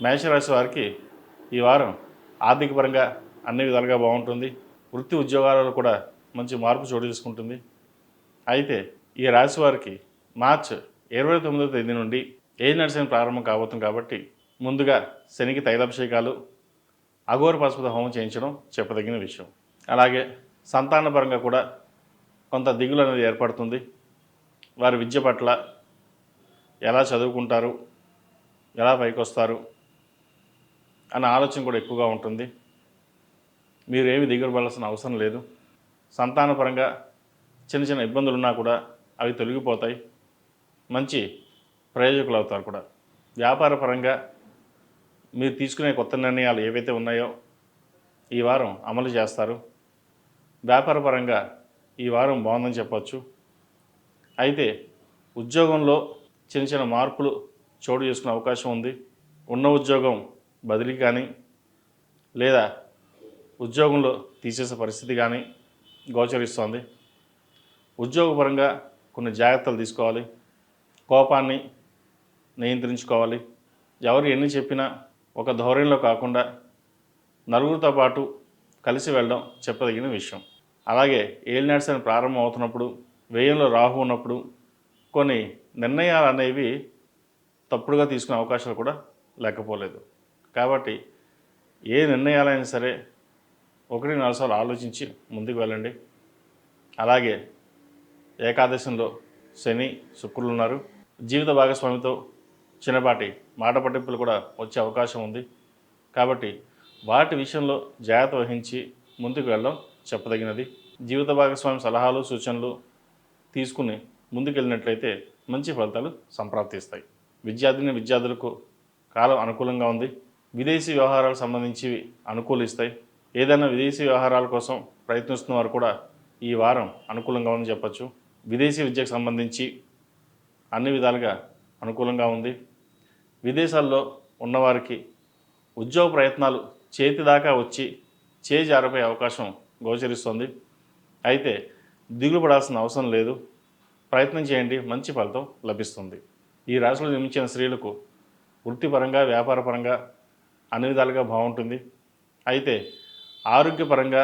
మేషరాశి వారికి ఈ వారం ఆర్థిక పరంగా అన్ని విధాలుగా బాగుంటుంది. వృత్తి ఉద్యోగాలలో కూడా మంచి మార్పు చోటు తీసుకుంటుంది. అయితే ఈ రాశి వారికి మార్చి 29వ తేదీ నుండి ఏజ్ నడిచిన ప్రారంభం కాబోతుంది కాబట్టి ముందుగా శనికి తైలాభిషేకాలు, అఘోర పశుపత హోమం చేయించడం చెప్పదగిన విషయం. అలాగే సంతానపరంగా కూడా కొంత దిగులు అనేది ఏర్పడుతుంది. వారి విద్య పట్ల ఎలా చదువుకుంటారు, ఎలా పైకి వస్తారు అన్న ఆలోచన కూడా ఎక్కువగా ఉంటుంది. మీరు ఏమి దిగులు పడాల్సిన అవసరం లేదు. సంతానపరంగా చిన్న చిన్న ఇబ్బందులు ఉన్నా కూడా అవి తొలగిపోతాయి. మంచి ప్రయోజకులు అవుతారు కూడా. వ్యాపార పరంగా మీరు తీసుకునే కొత్త నిర్ణయాలు ఏవైతే ఉన్నాయో ఈ వారం అమలు చేస్తారు. వ్యాపార పరంగా ఈ వారం బాగుందని చెప్పవచ్చు. అయితే ఉద్యోగంలో చిన్న చిన్న మార్పులు చోటు చేసుకునే అవకాశం ఉంది. ఉన్న ఉద్యోగం బదిలీ కానీ లేదా ఉద్యోగంలో తీసేసే పరిస్థితి కానీ గోచరిస్తోంది. ఉద్యోగపరంగా కొన్ని జాగ్రత్తలు తీసుకోవాలి. కోపాన్ని నియంత్రించుకోవాలి. ఎవరు ఎన్ని చెప్పినా ఒక ధోరణిలో కాకుండా నలుగురితో పాటు కలిసి వెళ్ళడం చెప్పదగిన విషయం. అలాగే ఏలినాటి శని ప్రారంభం అవుతున్నప్పుడు, వ్యయంలో రాహు ఉన్నప్పుడు కొన్ని నిర్ణయాలు అనేవి తప్పుడుగా తీసుకునే అవకాశాలు కూడా లేకపోలేదు. కాబట్టి ఏ నిర్ణయాలైనా సరే 1-4 సార్లు ఆలోచించి ముందుకు వెళ్ళండి. అలాగే ఏకాదశంలో శని, శుక్రులు ఉన్నారు. జీవిత భాగస్వామితో చిన్నపాటి మాట పట్టింపులు కూడా వచ్చే అవకాశం ఉంది. కాబట్టి వాటి విషయంలో జాగ్రత్త వహించి ముందుకు వెళ్ళడం చెప్పదగినది. జీవిత భాగస్వామి సలహాలు, సూచనలు తీసుకుని ముందుకెళ్ళినట్లయితే మంచి ఫలితాలు సంప్రాప్తిస్తాయి. విద్యార్థులకు కాలం అనుకూలంగా ఉంది. విదేశీ వ్యవహారాలకు సంబంధించి అనుకూలిస్తాయి. ఏదైనా విదేశీ వ్యవహారాల కోసం ప్రయత్నిస్తున్న వారు కూడా ఈ వారం అనుకూలంగా ఉందని చెప్పచ్చు. విదేశీ విద్యకు సంబంధించి అన్ని విధాలుగా అనుకూలంగా ఉంది. విదేశాల్లో ఉన్నవారికి ఉద్యోగ ప్రయత్నాలు చేతి దాకా వచ్చి చేజారిపోయే అవకాశం గోచరిస్తుంది. అయితే దిగులు పడాల్సిన అవసరం లేదు. ప్రయత్నం చేయండి, మంచి ఫలితం లభిస్తుంది. ఈ రాశిలో జన్మించిన స్త్రీలకు వృత్తిపరంగా, వ్యాపారపరంగా అన్ని విధాలుగా బాగుంటుంది. అయితే ఆరోగ్యపరంగా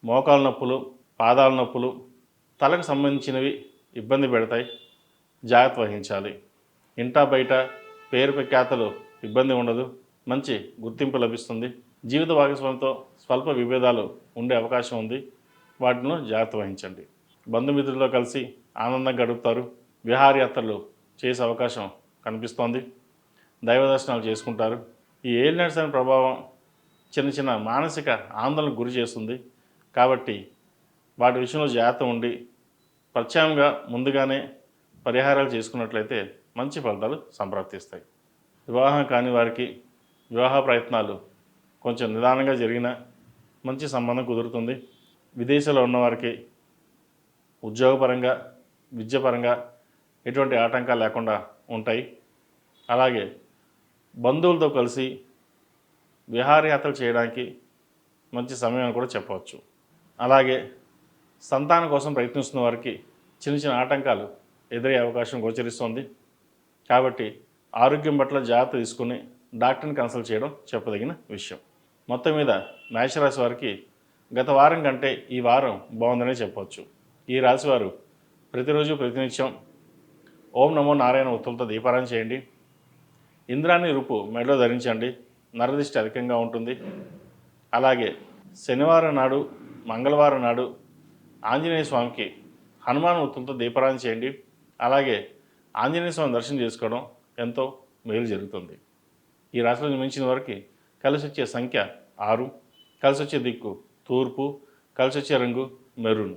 మోకాలు నొప్పులు, పాదాల నొప్పులు, తలకు సంబంధించినవి ఇబ్బంది పెడతాయి. జాగ్రత్త వహించాలి. ఇంటా బయట పేరు ప్రఖ్యాతలు ఇబ్బంది ఉండదు. మంచి గుర్తింపు లభిస్తుంది. జీవిత భాగస్వామితో స్వల్ప విభేదాలు ఉండే అవకాశం ఉంది. వాటిలో జాగ్రత్త వహించండి. బంధుమిత్రులతో కలిసి ఆనందంగా గడుపుతారు. విహారయాత్రలు చేసే అవకాశం కనిపిస్తోంది. దైవ దర్శనాలు చేసుకుంటారు. ఈ ఏలినాటి శని ప్రభావం చిన్న చిన్న మానసిక ఆందోళనకు గురి చేస్తుంది. కాబట్టి వాటి విషయంలో జాగ్రత్త ఉండి ప్రత్యామ్నాయంగా ముందుగానే పరిహారాలు చేసుకున్నట్లయితే మంచి ఫలితాలు సంప్రాప్తిస్తాయి. వివాహం కాని వారికి వివాహ ప్రయత్నాలు కొంచెం నిదానంగా జరిగినా మంచి సంబంధం కుదురుతుంది. విదేశాల్లో ఉన్నవారికి ఉద్యోగపరంగా, విద్యపరంగా ఎటువంటి ఆటంకాలు లేకుండా ఉంటాయి. అలాగే బంధువులతో కలిసి విహారయాత్రలు చేయడానికి మంచి సమయం అని కూడా చెప్పవచ్చు. అలాగే సంతానం కోసం ప్రయత్నిస్తున్న వారికి చిన్న చిన్న ఆటంకాలు ఎదురయ్యే అవకాశం గోచరిస్తోంది. కాబట్టి ఆరోగ్యం పట్ల జాగ్రత్త తీసుకుని డాక్టర్ని కన్సల్ట్ చేయడం చెప్పదగిన విషయం. మొత్తం మీద మేషరాశి వారికి గత వారం కంటే ఈ వారం బాగుందనే చెప్పవచ్చు. ఈ రాశివారు ప్రతిరోజు ప్రతినిత్యం ఓం నమో నారాయణ ఒత్తులతో దీపారాధన చేయండి. ఇంద్రాణి రూపు మెడలో ధరించండి. నరదిష్టి అధికంగా ఉంటుంది. అలాగే శనివారం నాడు, మంగళవారం నాడు ఆంజనేయ స్వామికి హనుమాన్ ఒత్తులతో దీపారాధన చేయండి. అలాగే ఆంజనేయ స్వామి దర్శనం చేసుకోవడం ఎంతో మేలు జరుగుతుంది. ఈ రాశిలో జన్మించిన వారికి కలిసి వచ్చే సంఖ్య 6, కలిసి వచ్చే దిక్కు తూర్పు, కలిసి వచ్చే రంగు మెరూన్.